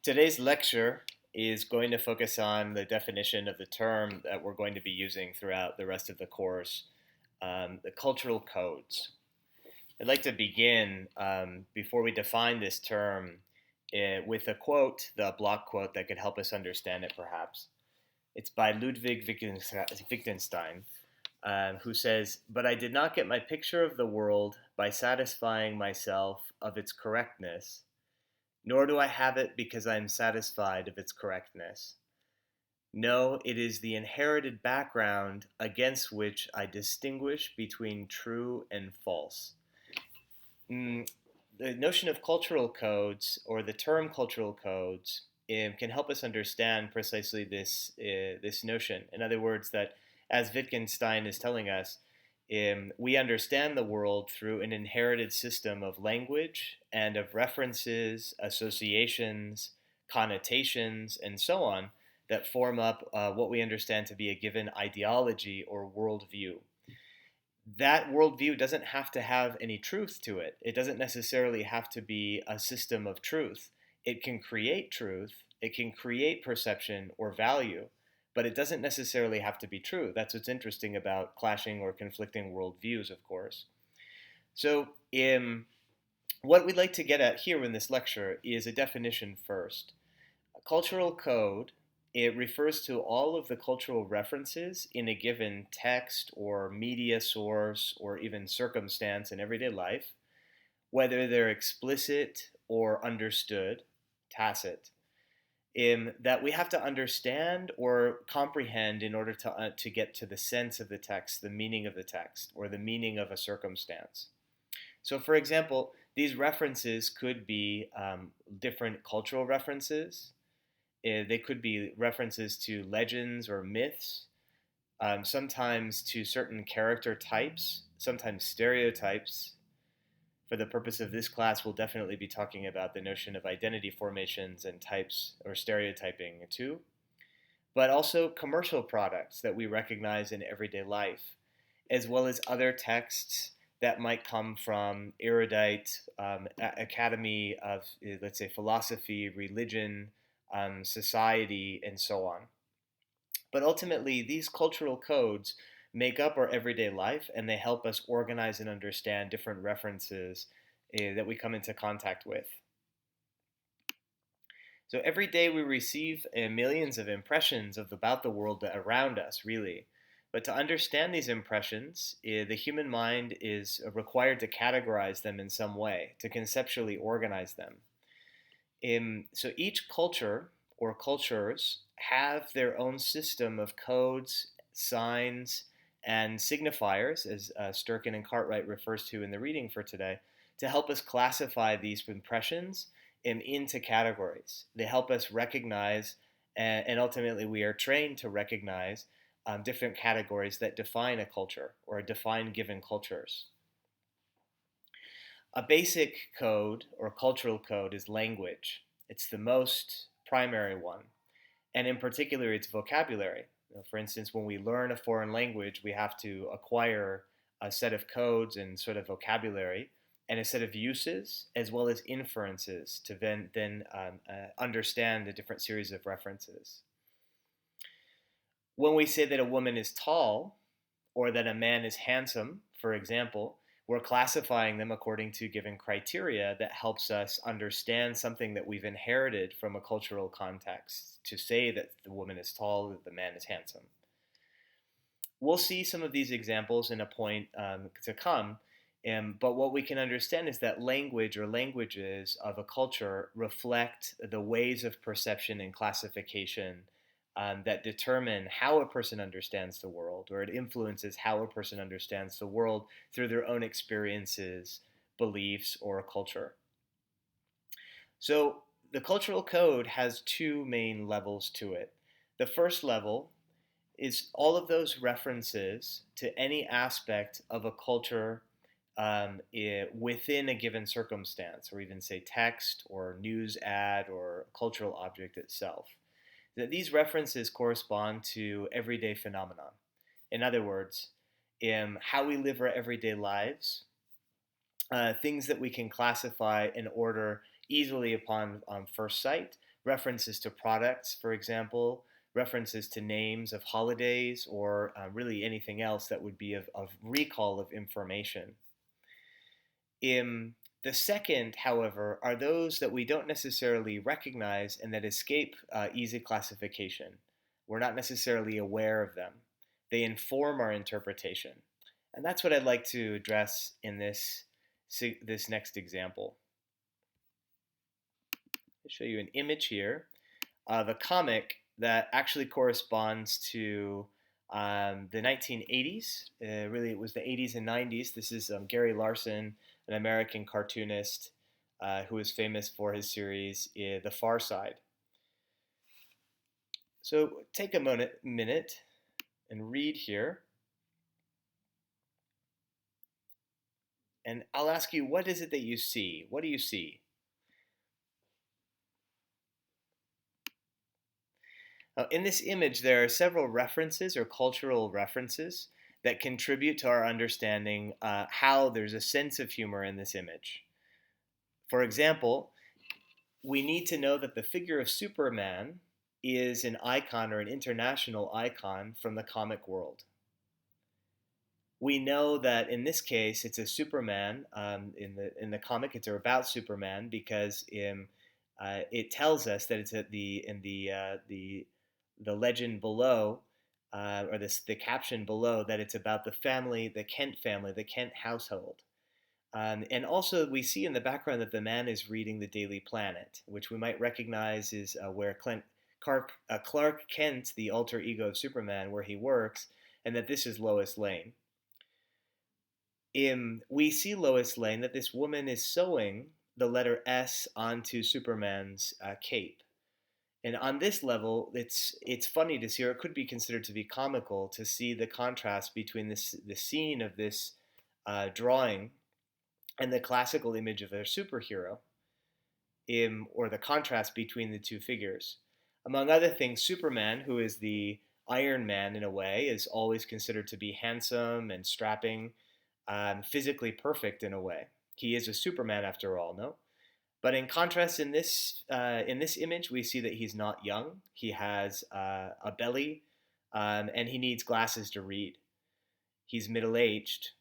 Today's lecture is going to focus on the definition of the term that we're going to be using throughout the rest of the course, the cultural codes. I'd like to begin, before we define this term, with a quote, the block quote that could help us understand it perhaps. It's by Ludwig Wittgenstein, who says, "But I did not get my picture of the world by satisfying myself of its correctness, nor do I have it because I am satisfied of its correctness. No, it is the inherited background against which I distinguish between true and false." Mm, the notion of cultural codes, or the term cultural codes, can help us understand precisely this notion. In other words, that as Wittgenstein is telling us, we understand the world through an inherited system of language and of references, associations, connotations, and so on that form up what we understand to be a given ideology or worldview. That worldview doesn't have to have any truth to it. It doesn't necessarily have to be a system of truth. It can create truth, it can create perception or value, but it doesn't necessarily have to be true. That's what's interesting about clashing or conflicting worldviews, of course. So, what we'd like to get at here in this lecture is a definition first. A cultural code, it refers to all of the cultural references in a given text or media source or even circumstance in everyday life, whether they're explicit or understood, tacit, that we have to understand or comprehend in order to get to the sense of the text, the meaning of the text, or the meaning of a circumstance. So, for example, these references could be different cultural references. They could be references to legends or myths, sometimes to certain character types, sometimes stereotypes. For the purpose of this class, we'll definitely be talking about the notion of identity formations and types or stereotyping too, but also commercial products that we recognize in everyday life, as well as other texts that might come from erudite academy of, let's say, philosophy, religion, society, and so on. But ultimately, these cultural codes make up our everyday life, and they help us organize and understand different references that we come into contact with. So every day we receive millions of impressions about the world around us, really. But to understand these impressions, the human mind is required to categorize them in some way, to conceptually organize them. So each culture or cultures have their own system of codes, signs, and signifiers, as Sturkin and Cartwright refers to in the reading for today, to help us classify these impressions into categories. They help us recognize, and ultimately we are trained to recognize different categories that define a culture or define given cultures. A basic code or cultural code is language. It's the most primary one. And in particular, it's vocabulary. For instance, when we learn a foreign language, we have to acquire a set of codes and sort of vocabulary and a set of uses as well as inferences to then understand the different series of references. When we say that a woman is tall or that a man is handsome, for example, we're classifying them according to given criteria that helps us understand something that we've inherited from a cultural context to say that the woman is tall, that the man is handsome. We'll see some of these examples in a point to come, but what we can understand is that language or languages of a culture reflect the ways of perception and classification that determine how a person understands the world, or it influences how a person understands the world through their own experiences, beliefs, or culture. So the cultural code has two main levels to it. The first level is all of those references to any aspect of a culture within a given circumstance, or even say text or news ad or cultural object itself. That these references correspond to everyday phenomena. In other words, in how we live our everyday lives, things that we can classify and order easily upon first sight, references to products, for example, references to names of holidays, or really anything else that would be of recall of information. The second, however, are those that we don't necessarily recognize and that escape easy classification. We're not necessarily aware of them. They inform our interpretation. And that's what I'd like to address in this next example. I'll show you an image here of a comic that actually corresponds to the 1980s. Really, it was the 80s and 90s. This is Gary Larson, an American cartoonist who is famous for his series The Far Side. So take a minute and read here. And I'll ask you, what is it that you see? What do you see? In this image, there are several references or cultural references that contribute to our understanding how there's a sense of humor in this image. For example, we need to know that the figure of Superman is an icon or an international icon from the comic world. We know that in this case it's a Superman. In the comic, it's about Superman because it tells us that it's the legend below, or the caption below, that it's about the family, the Kent household. And also, we see in the background that the man is reading the Daily Planet, which we might recognize is where Clark Kent, the alter ego of Superman, where he works, and that this is Lois Lane. We see Lois Lane, that this woman is sewing the letter S onto Superman's cape. And on this level, it's funny to see, or it could be considered to be comical, to see the contrast between the scene of this drawing and the classical image of a superhero, or the contrast between the two figures. Among other things, Superman, who is the Iron Man in a way, is always considered to be handsome and strapping, physically perfect in a way. He is a Superman after all, no? But in contrast, in this image, we see that he's not young. He has a belly, and he needs glasses to read. He's middle-aged,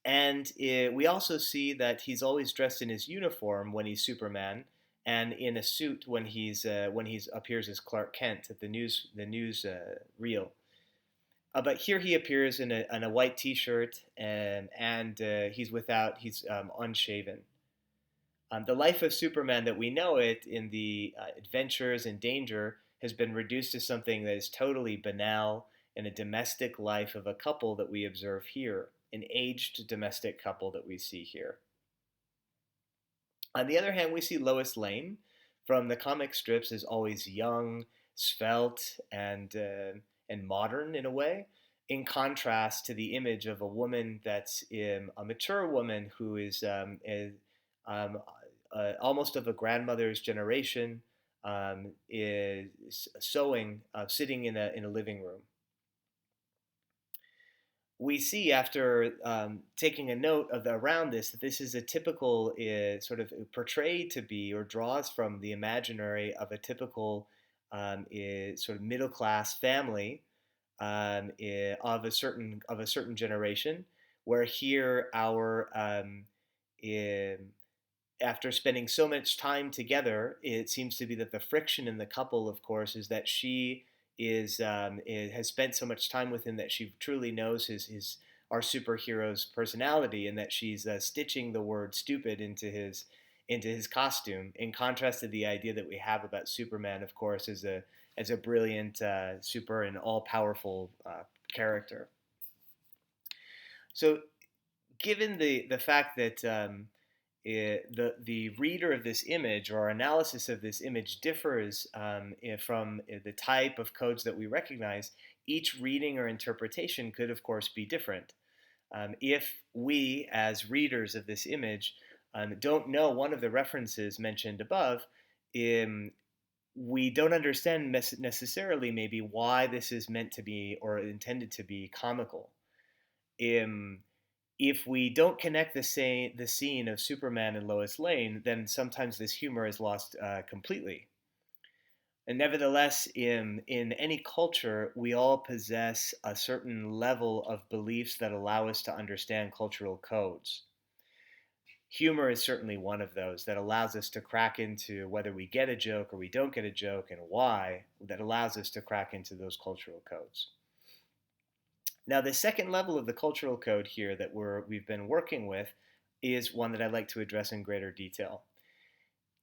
and we also see that he's always dressed in his uniform when he's Superman, and in a suit when he's appears as Clark Kent at the news reel. But here he appears in a white T-shirt, and he's unshaven. The life of Superman that we know it in the adventures and danger has been reduced to something that is totally banal in a domestic life of a couple that we observe here, an aged domestic couple that we see here. On the other hand, we see Lois Lane from the comic strips as always young, svelte, and modern in a way, in contrast to the image of a woman that's a mature woman who is almost of a grandmother's generation, is sewing, sitting in a living room. We see, after taking a note around this, that this is a typical, sort of portrayed to be, or draws from the imaginary of a typical sort of middle class family of a certain generation, where here after spending so much time together, it seems to be that the friction in the couple, of course, is that she has spent so much time with him that she truly knows our superhero's personality, and that she's stitching the word stupid into his costume. In contrast to the idea that we have about Superman, of course, as a brilliant, super and all powerful character. So, given the fact that the reader of this image, or our analysis of this image, differs from the type of codes that we recognize, each reading or interpretation could, of course, be different. If we, as readers of this image, don't know one of the references mentioned above, we don't understand necessarily maybe why this is meant to be or intended to be comical. If we don't connect the scene of Superman and Lois Lane, then sometimes this humor is lost completely. And nevertheless, in any culture, we all possess a certain level of beliefs that allow us to understand cultural codes. Humor is certainly one of those that allows us to crack into whether we get a joke or we don't get a joke and why, that allows us to crack into those cultural codes. Now, the second level of the cultural code here that we've been working with is one that I'd like to address in greater detail.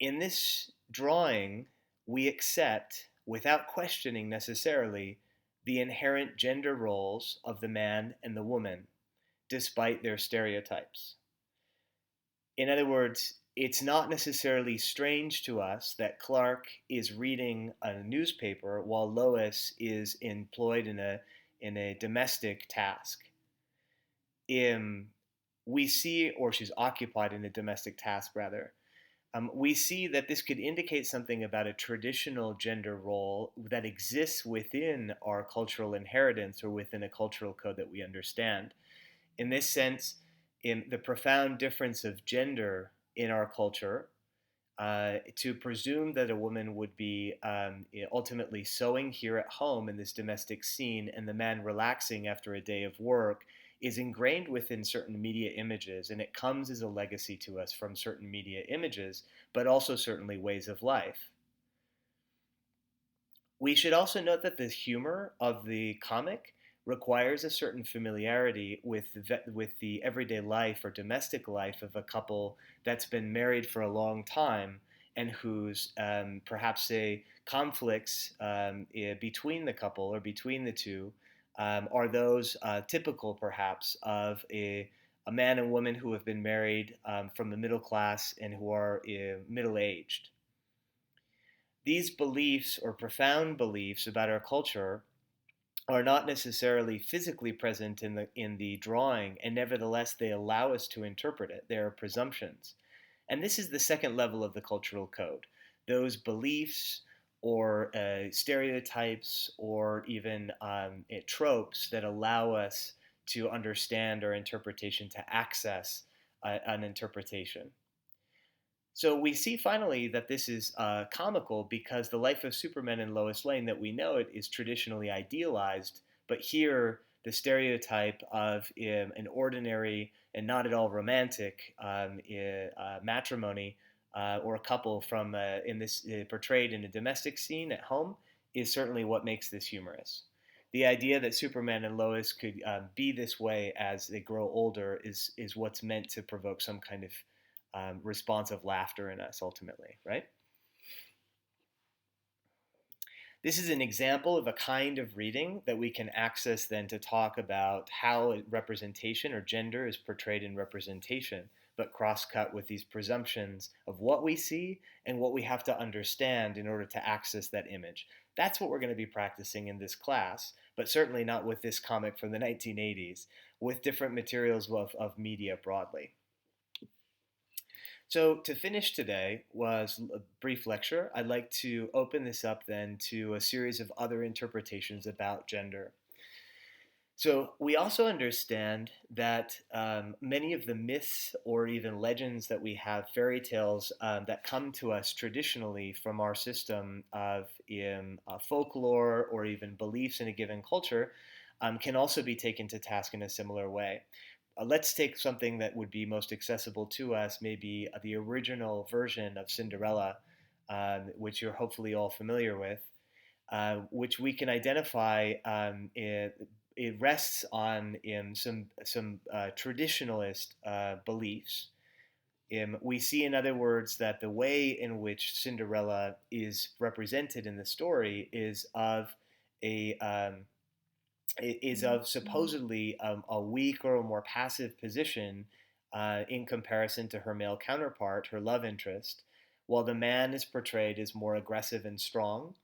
In this drawing, we accept, without questioning necessarily, the inherent gender roles of the man and the woman, despite their stereotypes. In other words, it's not necessarily strange to us that Clark is reading a newspaper while Lois is employed in a domestic task. We see, or she's occupied in a domestic task rather. We see that this could indicate something about a traditional gender role that exists within our cultural inheritance or within a cultural code that we understand. In this sense, in the profound difference of gender in our culture, to presume that a woman would be ultimately sewing here at home in this domestic scene and the man relaxing after a day of work is ingrained within certain media images, and it comes as a legacy to us from certain media images, but also certainly ways of life. We should also note that the humor of the comic requires a certain familiarity with the everyday life or domestic life of a couple that's been married for a long time and whose perhaps say conflicts between the couple or between the two are those typical perhaps of a man and woman who have been married from the middle class and who are middle aged. These beliefs or profound beliefs about our culture are not necessarily physically present in the drawing, and nevertheless they allow us to interpret it. They are presumptions. And this is the second level of the cultural code. Those beliefs or stereotypes or even tropes that allow us to understand our interpretation, to access an interpretation. So we see finally that this is comical because the life of Superman and Lois Lane that we know it is traditionally idealized, but here the stereotype of an ordinary and not at all romantic matrimony or a couple from in this portrayed in a domestic scene at home is certainly what makes this humorous. The idea that Superman and Lois could be this way as they grow older is what's meant to provoke some kind of response of laughter in us ultimately, right? This is an example of a kind of reading that we can access then to talk about how representation or gender is portrayed in representation, but cross-cut with these presumptions of what we see and what we have to understand in order to access that image. That's what we're going to be practicing in this class, but certainly not with this comic from the 1980s, with different materials of media broadly. So to finish today was a brief lecture. I'd like to open this up then to a series of other interpretations about gender. So we also understand that many of the myths or even legends that we have, fairy tales that come to us traditionally from our system of folklore or even beliefs in a given culture, can also be taken to task in a similar way. Let's take something that would be most accessible to us, maybe the original version of Cinderella, which you're hopefully all familiar with, which we can identify. It rests on some traditionalist beliefs. We see, in other words, that the way in which Cinderella is represented in the story is of supposedly a weak or a more passive position in comparison to her male counterpart, her love interest, while the man is portrayed as more aggressive and strong,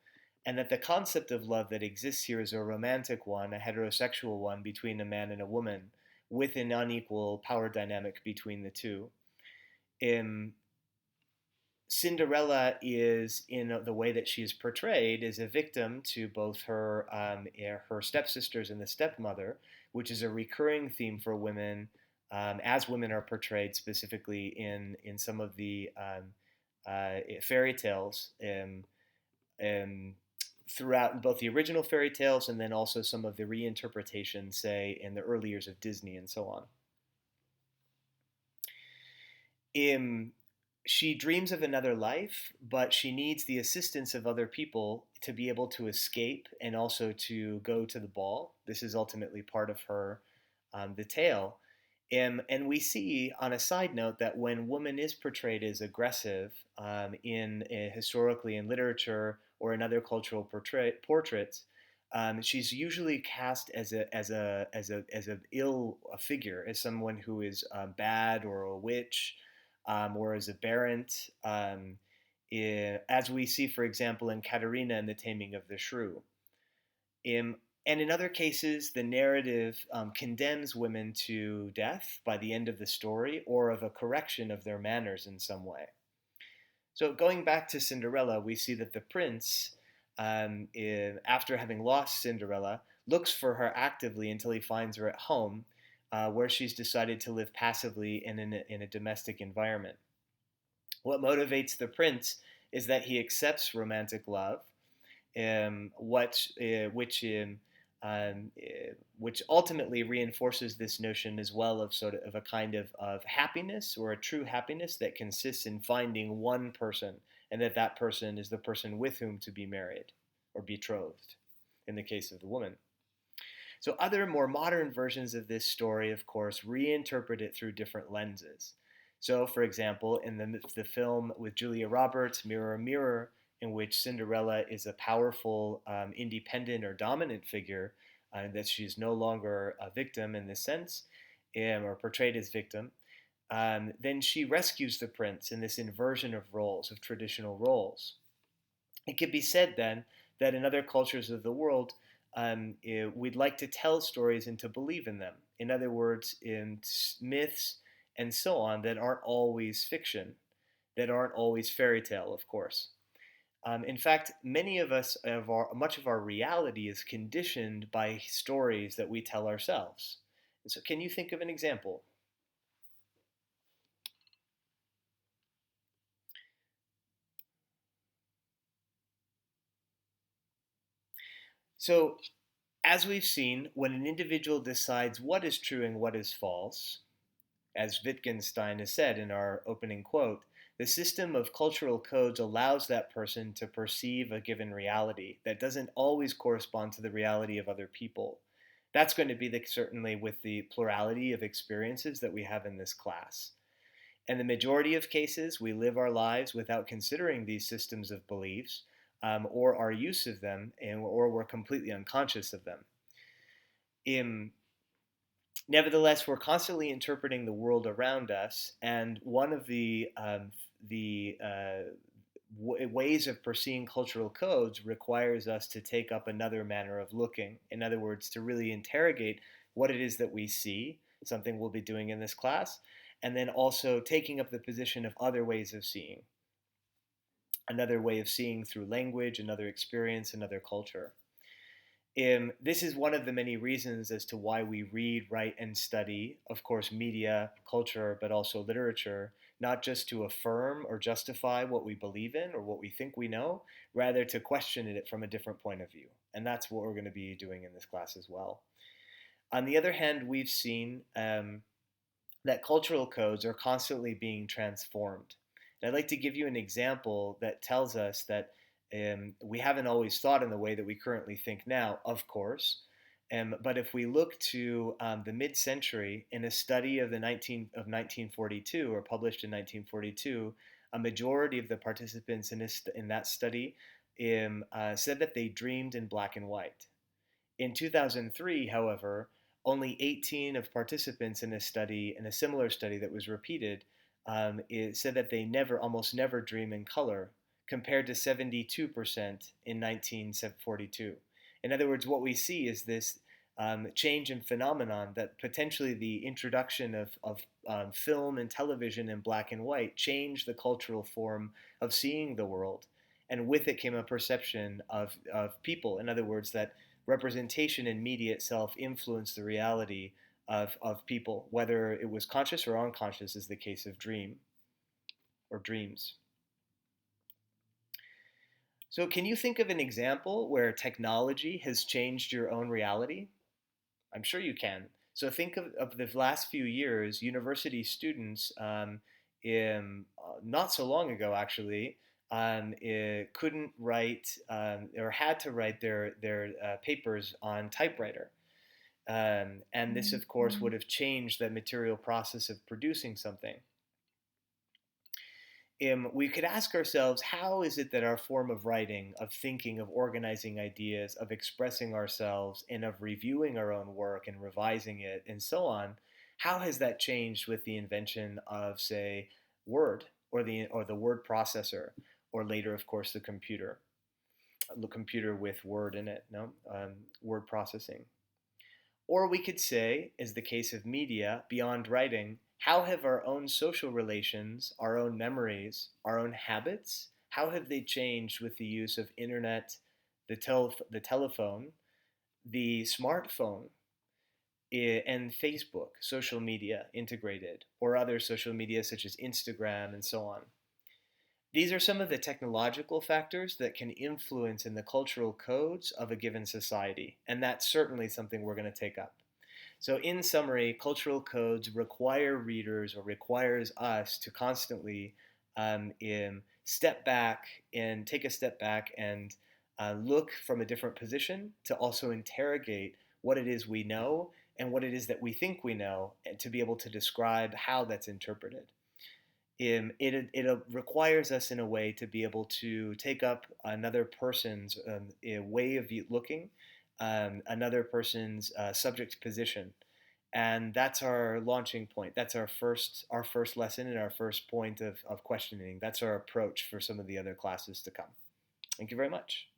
and that the concept of love that exists here is a romantic one, a heterosexual one between a man and a woman, with an unequal power dynamic between the two. Cinderella is, in the way that she is portrayed, is a victim to both her stepsisters and the stepmother, which is a recurring theme for women, as women are portrayed specifically in some of the fairy tales. um, throughout both the original fairy tales and then also some of the reinterpretations, say, in the early years of Disney and so on. Um, she dreams of another life, but she needs the assistance of other people to be able to escape and also to go to the ball. This is ultimately part of her, the tale. And we see, on a side note, that when woman is portrayed as aggressive historically in literature or in other cultural portraits, she's usually cast as a ill figure, as someone who is bad or a witch, or as aberrant, as we see, for example, in Katerina and the Taming of the Shrew. And in other cases, the narrative condemns women to death by the end of the story or of a correction of their manners in some way. So going back to Cinderella, we see that the prince, after having lost Cinderella, looks for her actively until he finds her at home, where she's decided to live passively in a domestic environment. What motivates the prince is that he accepts romantic love, what which ultimately reinforces this notion as well of sort of a kind of happiness, or a true happiness that consists in finding one person, and that person is the person with whom to be married or betrothed in the case of the woman. So other more modern versions of this story, of course, reinterpret it through different lenses. So, for example, in the film with Julia Roberts, Mirror, Mirror, in which Cinderella is a powerful, independent or dominant figure, that she's no longer a victim in this sense, or portrayed as victim, then she rescues the prince in this inversion of roles, of traditional roles. It could be said then that in other cultures of the world, we'd like to tell stories and to believe in them. In other words, in myths and so on that aren't always fiction, that aren't always fairy tale, of course. In fact, much of our reality is conditioned by stories that we tell ourselves. So, can you think of an example? So, as we've seen, when an individual decides what is true and what is false, as Wittgenstein has said in our opening quote, the system of cultural codes allows that person to perceive a given reality that doesn't always correspond to the reality of other people. That's going to be certainly with the plurality of experiences that we have in this class. In the majority of cases, we live our lives without considering these systems of beliefs, or our use of them, or we're completely unconscious of them. Nevertheless, we're constantly interpreting the world around us, and one of the ways of perceiving cultural codes requires us to take up another manner of looking. In other words, to really interrogate what it is that we see, something we'll be doing in this class, and then also taking up the position of other ways of seeing, another way of seeing through language, another experience, another culture. This is one of the many reasons as to why we read, write, and study, of course, media, culture, but also literature, not just to affirm or justify what we believe in or what we think we know, rather to question it from a different point of view. And that's what we're going to be doing in this class as well. On the other hand, we've seen that cultural codes are constantly being transformed. And I'd like to give you an example that tells us that we haven't always thought in the way that we currently think now, of course. But if we look to the mid-century, in a study of 1942, or published in 1942, a majority of the participants in that study said that they dreamed in black and white. In 2003, however, only 18 of participants in a similar study that was repeated, it said that they almost never dream in color, compared to 72% in 1942. In other words, what we see is this change in phenomenon that potentially the introduction of film and television in black and white changed the cultural form of seeing the world. And with it came a perception of people. In other words, that representation in media itself influenced the reality of people, whether it was conscious or unconscious, is the case of dream or dreams. So, can you think of an example where technology has changed your own reality? I'm sure you can. So, think of the last few years, university students, not so long ago actually, couldn't write or had to write their papers on typewriter. And this, of course, would have changed the material process of producing something. We could ask ourselves, how is it that our form of writing, of thinking, of organizing ideas, of expressing ourselves, and of reviewing our own work and revising it, and so on, how has that changed with the invention of, say, Word or the word processor, or later, of course, the computer with Word in it, no, word processing. Or we could say, as the case of media, beyond writing, how have our own social relations, our own memories, our own habits, how have they changed with the use of internet, the telephone, the smartphone, and Facebook, social media integrated, or other social media such as Instagram and so on? These are some of the technological factors that can influence in the cultural codes of a given society, and that's certainly something we're going to take up. So, in summary, cultural codes require readers or requires us to constantly step back and take a step back and look from a different position to also interrogate what it is we know and what it is that we think we know, and to be able to describe how that's interpreted. It requires us in a way to be able to take up another person's way of looking, another person's subject position, and that's our launching point. That's our first lesson and our first point of questioning. That's our approach for some of the other classes to come. Thank you very much.